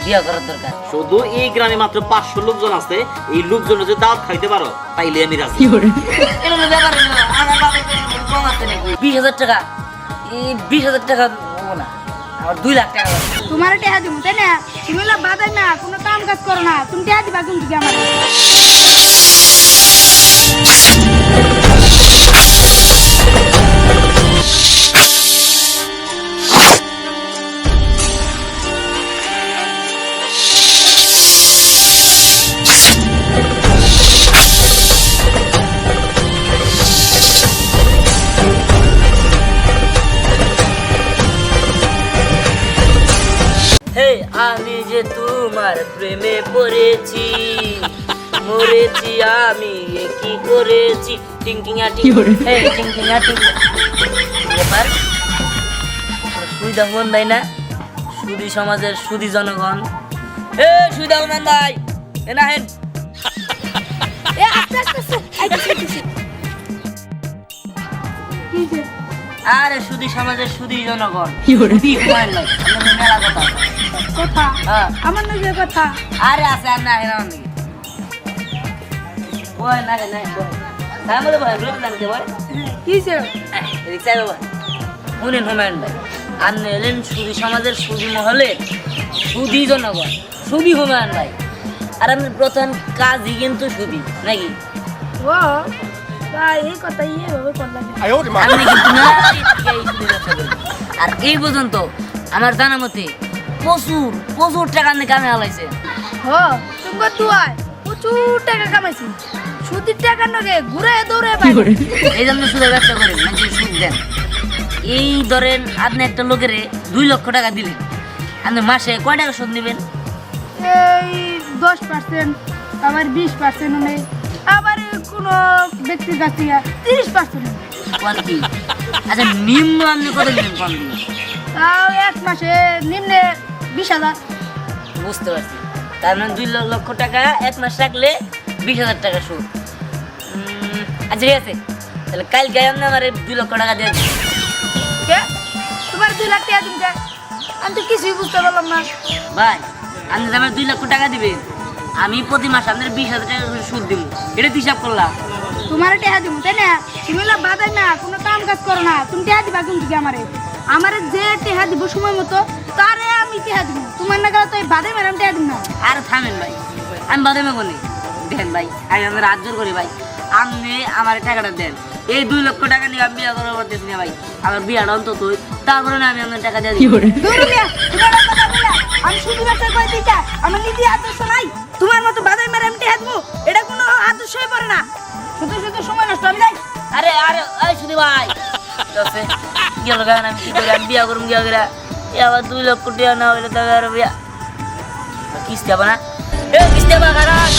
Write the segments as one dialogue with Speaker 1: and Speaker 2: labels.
Speaker 1: বিয়ে করার দরকার।
Speaker 2: শুধু এই গ্রামে মাত্র 500 লোকজন আছে, এই লোকজন যদি দাওয়াত খাইতে পারো তাইলে আমি রাজি।
Speaker 1: এরকম ব্যাপার না, আমার বাবার কম আছে নাকি? 20,000 টাকা, এই 20,000 টাকা হবো না, আমার 2 লাখ টাকা লাগবে।
Speaker 3: তোমার টেহা দিব তাই না? তুমি হলো বাদাই না, কোনো কাম কাজ করো না, তুমি টেহা দিবা কোন দিকে আমার?
Speaker 1: হে আমি যে তোমার প্রেমে পড়েছি, মরেছি আমি, এ কি করেছি, টিংটিংয়া টিং, হে টিংটিংয়া টিং। ব্যাপার সুবিধা হন দেয় না, সুদী সমাজের সুদী জনগণ। হে সুবিধা হন ভাই, এ না হেন।
Speaker 3: এ আস্তে আস্তে আস্তে, আইতেছি আইতেছি। কি যে?
Speaker 1: আরে সুদী সমাজের সুদী জনগণ, সুদী হুমায়ুন ভাই, আমাদের মেলা কথা।
Speaker 3: কথা?
Speaker 1: হ্যাঁ।
Speaker 3: আমার নিজের কথা।
Speaker 1: আরে আছে আর না হেন আমার নাকি? ওই না হেন, না হেন, তাই বলে ভাই, রোজ জানতে ভাই।
Speaker 3: কি যে?
Speaker 1: রিক্সায় বাবা শুনেন হুমায়ুন ভাই, আপনি এলেন সুদী সমাজের সুদী মহলের সুদী জনগণ, সুদী হুমায়ুন ভাই, আর আপনি প্রধান কাজই কিন্তু সুদী নাকি?
Speaker 3: ও ভাই, এই কথা এইভাবে করলাম।
Speaker 1: আপনি কিন্তু না এই সুদী ব্যবসা করেন। আর এই পর্যন্ত আমার জানা মতে প্রচুর প্রচুর টাকা আপনি কামে হালাইছে।
Speaker 3: হ, তোমার দুয়ায় প্রচুর টাকা কামাইছি। সুদির টাকা নগে ঘুরে দৌড়ে পাই।
Speaker 1: এই জন্য সুদের ব্যবসা করেন, মানুষের সুদ দেন। এই ধরেন আপনি একটা লোকের 2 লক্ষ টাকা দিলেন, আপনি মাসে কয় টাকা সুদ নেবেন?
Speaker 3: এই 10%, আবার 20% নেই, আবার কোনো ব্যক্তির কাছ থেকে 30%।
Speaker 1: কোন কি? আচ্ছা নিম্ন আপনি কত নেবেন কোন দিন?
Speaker 3: তাও এক মাসে নিম্নে 20,000।
Speaker 1: বুঝতে পারছি, তার মানে 2 লক্ষ টাকা এক মাস রাখলে 20,000 টাকা সুদ। আচ্ছা ঠিক আছে, তাহলে কালকে আপনি আমার 2 লক্ষ টাকা দিয়ে দিন।
Speaker 3: কে? তোমার 2 লাখ টাকা দিন, আমি তো কিছুই বুঝতে পারলাম না।
Speaker 1: ভাই আপনি যে আমার 2 লক্ষ টাকা দিবেন, আমি প্রতি মাসে আপনার 20,000 টাকা করে সুদ দিব, এটা তো হিসাব করলাম।
Speaker 3: তোমার টেহা দিব তাই না? তুমি হলো বাদাই না, কোনো কাম কাজ করো না, তুমি টেহা দিবা কোন দিকে আমারে? আমারে যে টেহা দিব সময় মতো তারে আমি টেহা দিব। তোমার না গেলে তো এই বাদাই ম্যাডাম টেহা দিব না।
Speaker 1: আর থামেন ভাই, আমি বাদে মেগো নেই। দেন ভাই, আমি আপনার হাত জোর করি ভাই, আপনি আমার টাকাটা দেন। এই 2 লক্ষ টাকা নিয়ে আমি বিয়ে করার করতেছি না ভাই, আমার বিয়াটা অন্তত তারপরে না আমি আপনার টাকা দিয়ে দিই।
Speaker 3: দূর মিয়া, তোমার আর কথা বলে আমি শুধু ব্যবসা করে দিই, আমার নীতি আদর্শ নাই। তোমার মতো বাদাই ম্যাডাম টেহা দিব, এটা কোনো আদর্শই পড়ে না। শুধু শুধু সময় নষ্ট, আমি যাই।
Speaker 1: আরে আরে এই শুনি ভাই, আছে কি হলো গান, আমি কি করে আমি বিয়া করুম গিয়া গেরা, এ আবার 2 লক্ষ টাকা না হইলে তবে আর বিয়া কিস্তি হবে না। এ কিস্তি হবে কারণ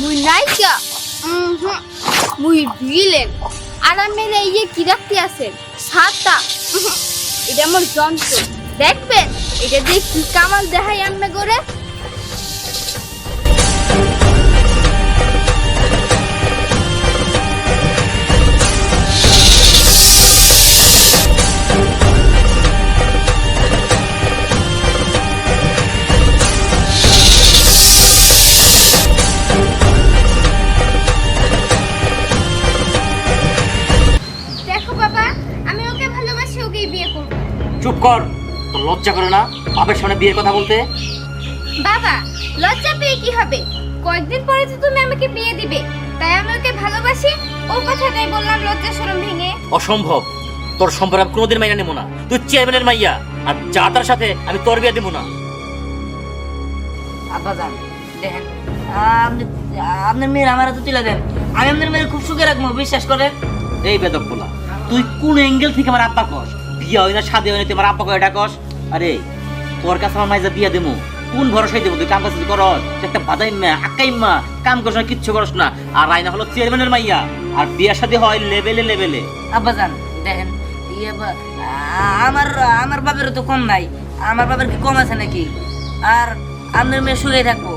Speaker 4: মুই নাইকা মুই ভিলেন আর আমি এই কি রাখতে আছেন ছাতা এটা আমার যন্ত্র দেখবেন এটা দিয়ে কি কামাল দেখাই আমি করে
Speaker 2: চুপ কর, তোর লজ্জা করে না বাপের সামনে বিয়ের কথা বলতে?
Speaker 4: বাবা লজ্জা পেয়ে কি হবে, কয়েকদিন পরে তো তুমি আমাকে বিয়ে দিবে, তাই আমি ওকে ভালোবাসি, ও কথাটাই বললাম লজ্জা শরম ভেঙে।
Speaker 2: অসম্ভব, তোর সম্পর্ক আমি কোনোদিন মাইনা নেবো না। তুই চেয়ারম্যানের মাইয়া, আর যা তার সাথে আমি তোর বিয়ে দেবো না।
Speaker 1: আব্বাজান দেখেন, আপনি আপনার মেয়ের আমার হাতে তুলে দেন, আমি আপনার মেয়ের খুব সুখে রাখবো, বিশ্বাস করেন।
Speaker 2: এই বেদক বলা, তুই কোন অ্যাঙ্গেল থেকে আমার আব্বা কস? বিয়া হয় না শাদি হয় না তুই আমার আব্বা কয় এটা কস? আরে তোর কাছে আমার মাইজা বিয়া দেবো, কোন ভরসায় দেবো? তুই কাম কাজ করস, একটা বাদাই মা আকাই মা, কাম করস না, কিচ্ছু করস না। আর রায়না হলো চেয়ারম্যানের মাইয়া, আর বিয়া শাদি হয় লেভেলে লেভেলে।
Speaker 1: আব্বাজান দেখেন, আমার আমার বাপেরও তো কম নাই, আমার বাপের কি কম আছে নাকি? আর আপনার মেয়ে সুখে থাকবো,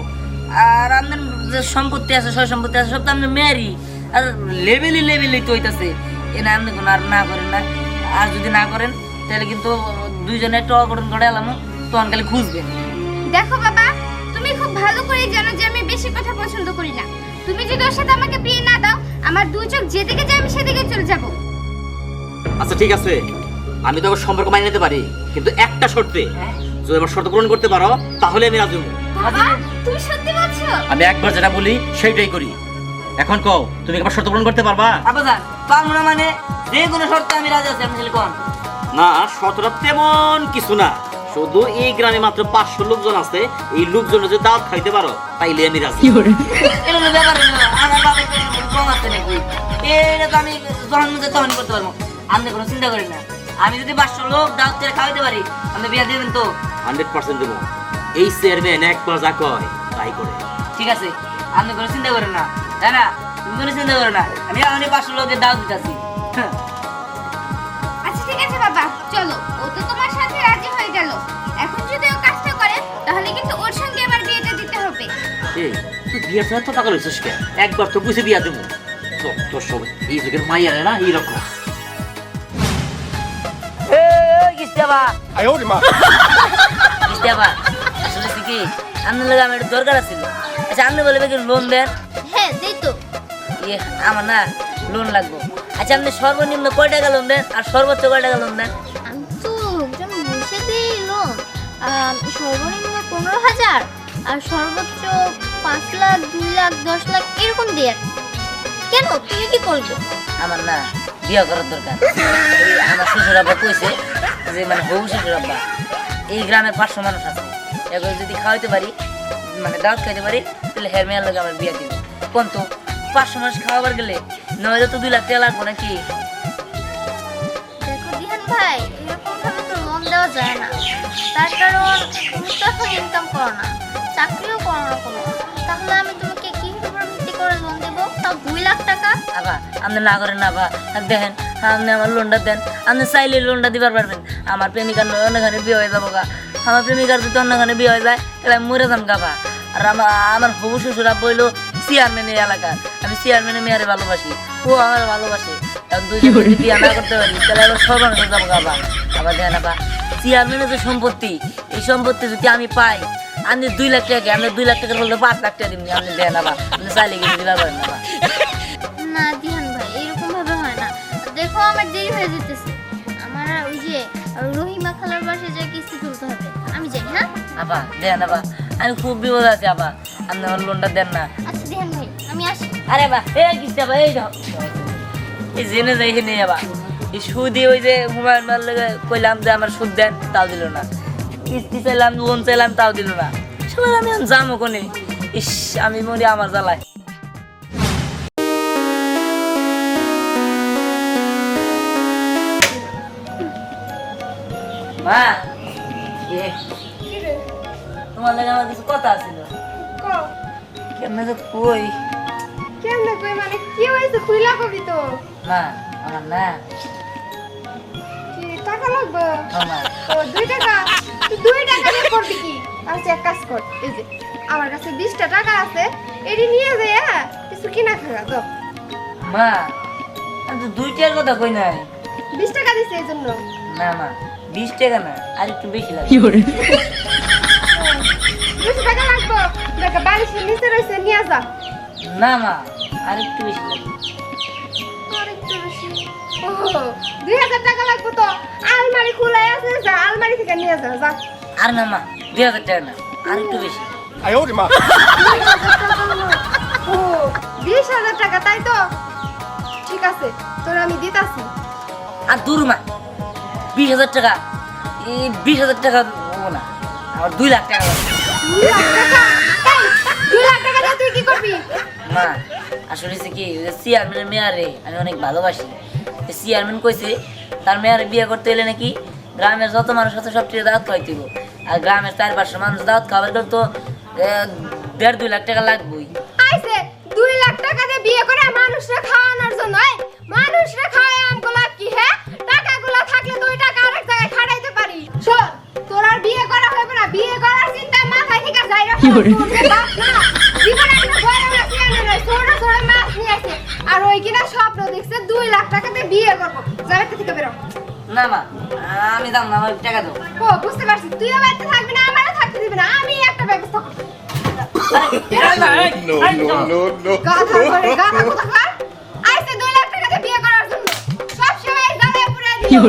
Speaker 1: আর আপনার যে সম্পত্তি আছে, সয় সম্পত্তি আছে, সব তো আপনার মেয়েরই। আর লেভেলে লেভেলে তো হইতাছে, এ না আপনি কোনো আর না করেন না। আর যদি না করেন তাহলে কিন্তু দুইজনে একটা অঘটন ঘটে এলাম, তখন খালি খুঁজবেন।
Speaker 4: দেখো বাবা, তুমি খুব ভালো করে জানো যে আমি বেশি কথা পছন্দ করি না। তুমি যদি ওর সাথে আমাকে বিয়ে না দাও, আমার দুই চোখ যেদিকে যায় আমি সেদিকে চলে যাব।
Speaker 2: আচ্ছা ঠিক আছে, আমি তোকে সম্পর্ক মানিয়ে নিতে পারি, কিন্তু একটা শর্তে। যদি আমার শর্ত পূরণ করতে পারো তাহলে আমি রাজি হবো।
Speaker 4: বাবা, তুমি সত্যি বলছো?
Speaker 2: আমি একবার যেটা বলি সেইটাই করি। এখন কও, তুমি আমার শর্ত পূরণ করতে পারবা?
Speaker 1: আব্বাজান পারবো না মানে যে কোনো শর্তে আমি রাজি আছি, আপনি খালি কোন।
Speaker 2: না, শর্তটা তেমন কিছু না, শুধু এই গ্রামে মাত্র 500 লোকজন আছে, এই লোকজন যদি দাওয়াত খাইতে পারো তাইলে আমি রাজি।
Speaker 1: এগুলো ব্যাপার না, আমার বাপের কম আছে নাকি? এটা তো আমি যখন মধ্যে তখন করতে পারবো, আপনি কোনো চিন্তা করেন না। আমি যদি 500 লোক দাওয়াত করে খাওয়াইতে পারি, আপনি বিয়া দেবেন তো?
Speaker 2: 100% দেবো। এই চেয়ারম্যান একবার যা কয় তাই করে।
Speaker 1: ঠিক আছে, আপনি কোনো চিন্তা করেন না, তাই না? তুমি কোনো চিন্তা করো না, আমি 500 লোকের দাওয়াত দিতেছি।
Speaker 4: আচ্ছা ঠিক আছে বাবা, চলো। ও তো তোমার সাথে রাজি হয়ে গেল, এখন যদি ও কাজটা করে তাহলে কিন্তু ওর সঙ্গে আমার বিয়েটা দিতে হবে।
Speaker 2: এই তুই বিয়ের সময় তো টাকা লইছিস কে? একবার তো বুঝে বিয়া দেবো। তোর সব এই যুগের মাইয়ারে না এইরকম।
Speaker 1: কিস্তাবা আসলে কি আপনার লাগে আমার একটু দরকার ছিল। আচ্ছা আপনি বলবে কি লোন দেন?
Speaker 4: হ্যাঁ দেই তো।
Speaker 1: ইয়ে আমার না লোন লাগবে। আচ্ছা আপনি সর্বনিম্ন কয় টাকা লোন দেন আর সর্বোচ্চ কয় টাকা লোন দেন?
Speaker 4: আমি তো লোকজন বসে দিই লোন, সর্বনিম্ন 15,000 আর সর্বোচ্চ 5 লাখ, 2 লাখ, 10 লাখ এরকম দিয়ে। কেন, তুমি কি করবে?
Speaker 1: আমার না বিয়ে করার দরকার। এই আমার শ্বশুর আব্বা কইছে যে মানে বউ শ্বশুর আব্বা এই গ্রামে 500 মানুষ আছে, এগুলো যদি খাওয়াইতে পারি, মানে দাওয়াত খাইতে পারি, তাহলে হের মেয়ের লোক আমার বিয়ে দিব। কোন তো 500 মানুষ খাওয়াবার গেলে নয়তো তো 2 লাখ টাকা লাগবো নাকি?
Speaker 4: দেখো দিহান ভাই, এরকম ভাবে তো লোন দেওয়া যায় না। তার কারণ তুমি তো এখন ইনকাম করো না, চাকরিও করো না কোনো। তাহলে আমি তোমাকে কি উপর ভিত্তি করে লোন দেবো, তাও 2 লাখ টাকা?
Speaker 1: আবা আপনি না করেন না, আবা দেখেন আপনি আমার লোনটা দেন, আপনি চাইলে লোনটা দিবার পারবেন। আমার প্রেমিকার অন্যখানে বিয়ে হয়ে যাবো গা, আমার প্রেমিকার যদি অন্যখানে বিয়ে হয়ে যায় তাহলে আমি মরে যাম গাবা। আর আমার হবু শ্বশুরা বইল চেয়ারম্যান এই এলাকার, আমি চেয়ারম্যানের মেয়ারে ভালোবাসি, ও আমার ভালোবাসে। এখন দুইজন যদি বিয়ে না করতে পারি তাহলে আবার সর্বনাশ হয়ে যাবো গাবা। আবার দেখেন আবা, চেয়ারম্যানের যে সম্পত্তি, এই সম্পত্তি যদি আমি পাই, আপনি 2 লাখ টাকা, আপনি 2 লাখ টাকার বলতে 5 লাখ টাকা দিন, আপনি দেন আবা, আপনি চাইলে কিন্তু দিবার পারেন না।
Speaker 4: না দিহান ভাই, এরকম ভাবে হয় না। দেখো আমার দেরি হয়ে যেতেছে, আমার ওই যে রহিমা খালার বাসায় যা কিস্তি তুলতে হবে, আমি যাই। হ্যাঁ
Speaker 1: আবা দেন আবা, আমি খুব বিপদ আছে আবা, আপনি আমার লোনটা দেন না।
Speaker 4: আচ্ছা দিহান ভাই, আমি আসি।
Speaker 1: আরে বা এই কিস্তি আবা, এই যাও এই জেনে যাই হেনে আবা, এই সুদি ওই যে হুমায়ুন মার লাগে কইলাম যে আমার সুদ দেন, তাও দিল না। কিস্তি চাইলাম, লোন চাইলাম, তাও দিল না। সবাই আমি যাম ওখানে, ইস আমি মরি আমার জ্বালায়। মা তোমার লাগে আমার কিছু কথা ছিল। কেমনে তো কই
Speaker 3: কেমনে কই মানে কি হইছে, খুইলা কবি তো।
Speaker 1: মা, আমার না
Speaker 3: কি টাকা লাগবে?
Speaker 1: আমার
Speaker 3: ও 2 টাকা, তুই 2 টাকা দিয়ে করবি কি? আচ্ছা এক কাজ কর, এই যে আমার কাছে 20টা টাকা আছে, এডি নিয়ে যা, কিছু কিনা খাওয়া দাও।
Speaker 1: মা, আমি তো 2 টাকার কথা কই নাই।
Speaker 3: 20 টাকা দিছে এই জন্য।
Speaker 1: না মা, 20 টাকা না, আর একটু বেশি লাগে।
Speaker 3: 200 টাকা লাগবে, দেখা বালিশের নিচে রইছে, নিয়ে যা।
Speaker 1: না মা, আর একটু বেশি লাগে।
Speaker 3: আর একটু বেশি। ও 2000 টাকা লাগবে তো, আলমারি খোলাই আছে, যা আলমারি থেকে নিয়ে যা, যা।
Speaker 1: আর না মা, 2000 টাকা না, আর একটু বেশি।
Speaker 3: 20,000 ও 20,000 টাকা, তাই তো? ঠিক আছে, তোর আমি দিতাছি।
Speaker 1: আর দূর মা 20,000 টাকা, এই 20,000 টাকা হবো না, আমার 2 লাখ টাকা লাগবে।
Speaker 4: 2 লাখ টাকা? এই, 2 লাখ টাকা দিয়ে তুই কি করবি?
Speaker 1: মা আসলে হচ্ছে কি চেয়ারম্যানের মেয়ারে আমি অনেক ভালোবাসি। চেয়ারম্যান কইছে তার মেয়ারে বিয়ে করতে এলে নাকি গ্রামের যত মানুষ আছে সব টিকে দাওয়াত খাওয়াইতে হইব। আর গ্রামের 400-500 মানুষ দাওয়াত খাওয়াবার গেলে তো 1.5-2 লাখ টাকা লাগবেই।
Speaker 4: আইছে 2 লাখ টাকা দিয়ে বিয়ে করে মানুষরা খাওয়ানোর জন্য, এই মানুষরা খাওয়ায় আমগুলা কি হে? টাকাগুলো থাকলে 2 টাকা আরেক জায়গায় খাটাইতে পারি। শোন, তোর আর বিয়ে করা হবে না, বিয়ে করার চিন্তা মাথায় থেকে যাই রে। তোর যে বাপ না, জীবনে একটা বড় রাশি আনে নাই, ছোট ছোট মাছ নিয়ে আসে। আর ওই কিনা স্বপ্ন দেখছে 2 লাখ টাকা দিয়ে বিয়ে করবো। জায়গা থেকে বেরো।
Speaker 1: না মা আমি দাম না, আমার টাকা দাও।
Speaker 4: ও বুঝতে পারছি, তুইও বাড়িতে থাকবি না, আমারও থাকতে দিবি না, আমি একটা ব্যবস্থা করব। গাধা করে গাধা কোথাকার? আইছে 2 লাখ টাকা দিয়ে বিয়ে করার জন্য সব সময় জ্বালায় পুরাই দিও।